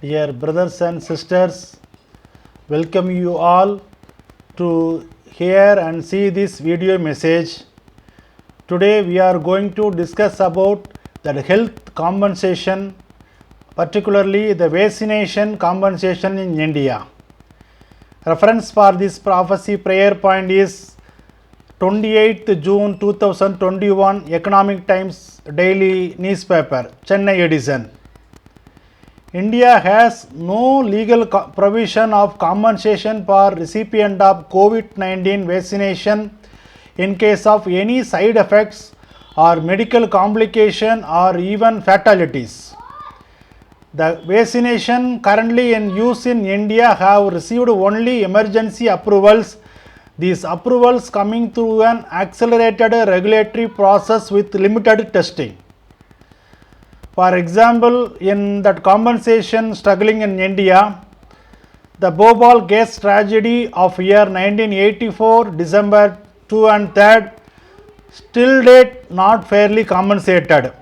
Dear brothers and sisters, welcome you all to hear and see this video message. Today we are going to discuss about the health compensation, particularly the vaccination compensation in India. Reference for this prophecy prayer point is 28th June 2021 Economic Times Daily Newspaper, Chennai edition. India has no legal provision of compensation for recipient of COVID-19 vaccination in case of any side effects or medical complication or even fatalities. The vaccination currently in use in India have received only emergency approvals. These approvals coming through an accelerated regulatory process with limited testing. For example, in that compensation struggling in India, the Bhopal gas tragedy of year 1984, December 2 and 3, still date not fairly compensated.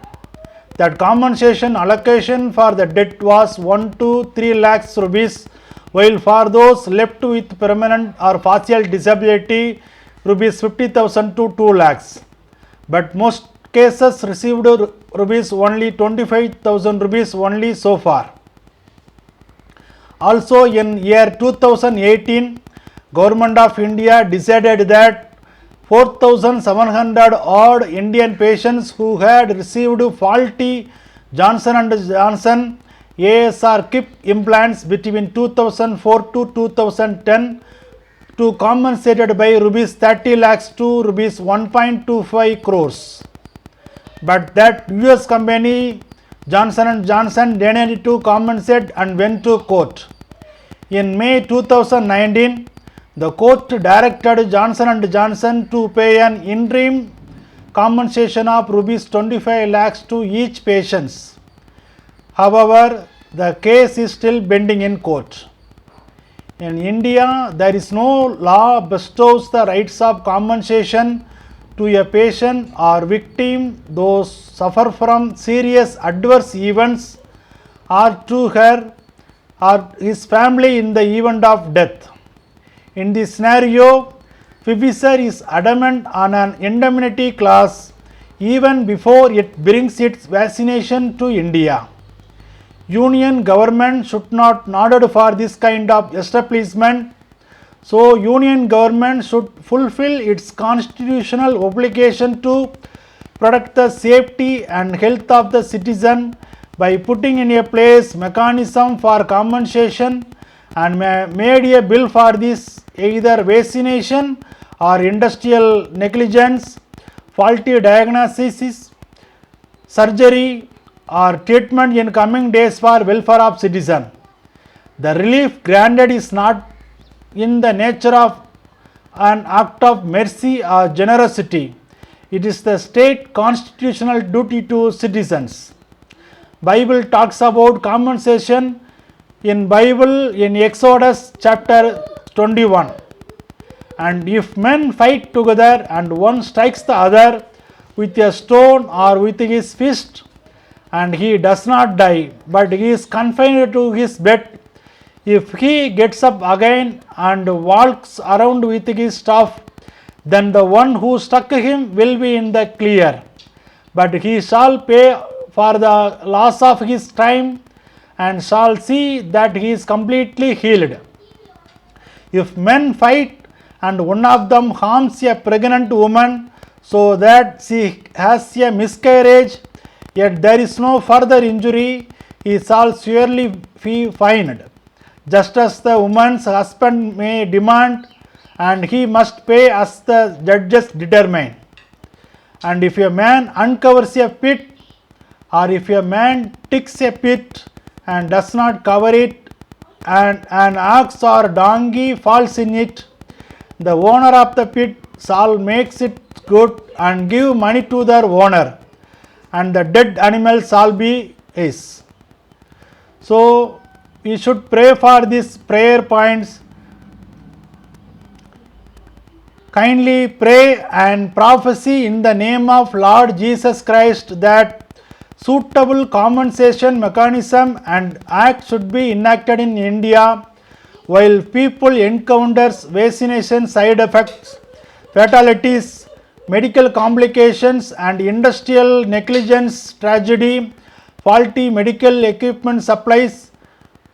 That compensation allocation for the debt was 1 to 3 lakhs rupees, while for those left with permanent or partial disability, rupees 50,000 to 2 lakhs. But most cases received rupees only 25,000 rupees only so far. Also in year 2018, Government of India decided that 4,700 odd Indian patients who had received faulty Johnson & Johnson ASR KIP implants between 2004 to 2010 to compensated by rupees 30 lakhs to rupees 1.25 crores. But that US company Johnson & Johnson denied to compensate and went to court. In May 2019, the court directed Johnson & Johnson to pay an interim compensation of rupees 25 lakhs to each patient. However, the case is still pending in court. In India, there is no law bestows the rights of compensation to a patient or victim those suffer from serious adverse events or to her or his family in the event of death. In this scenario, Pfizer is adamant on an indemnity clause even before it brings its vaccination to India. Union government should not nod for this kind of establishment. So, Union government should fulfill its constitutional obligation to protect the safety and health of the citizen by putting in a place mechanism for compensation and made a bill for this either vaccination or industrial negligence, faulty diagnosis, surgery or treatment in coming days for welfare of citizen. The relief granted is not in the nature of an act of mercy or generosity. It is the state constitutional duty to citizens. Bible talks about compensation in Bible in Exodus chapter 21. And if men fight together and one strikes the other with a stone or with his fist, and he does not die, but he is confined to his bed, if he gets up again and walks around with his staff, then the one who struck him will be in the clear, but he shall pay for the loss of his time and shall see that he is completely healed. If men fight and one of them harms a pregnant woman so that she has a miscarriage, yet there is no further injury, he shall surely be fined, just as the woman's husband may demand, and he must pay as the judges determine. And if a man uncovers a pit, or if a man digs a pit and does not cover it, and an ox or donkey falls in it, the owner of the pit shall make it good and give money to their owner, and the dead animal shall be his. So, we should pray for these prayer points. Kindly pray and prophesy in the name of Lord Jesus Christ that suitable compensation mechanism and act should be enacted in India while people encounters vaccination side effects, fatalities, medical complications and industrial negligence tragedy, faulty medical equipment supplies,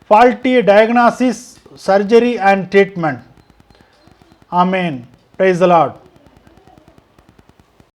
faulty diagnosis, surgery and treatment. Amen. Praise the Lord.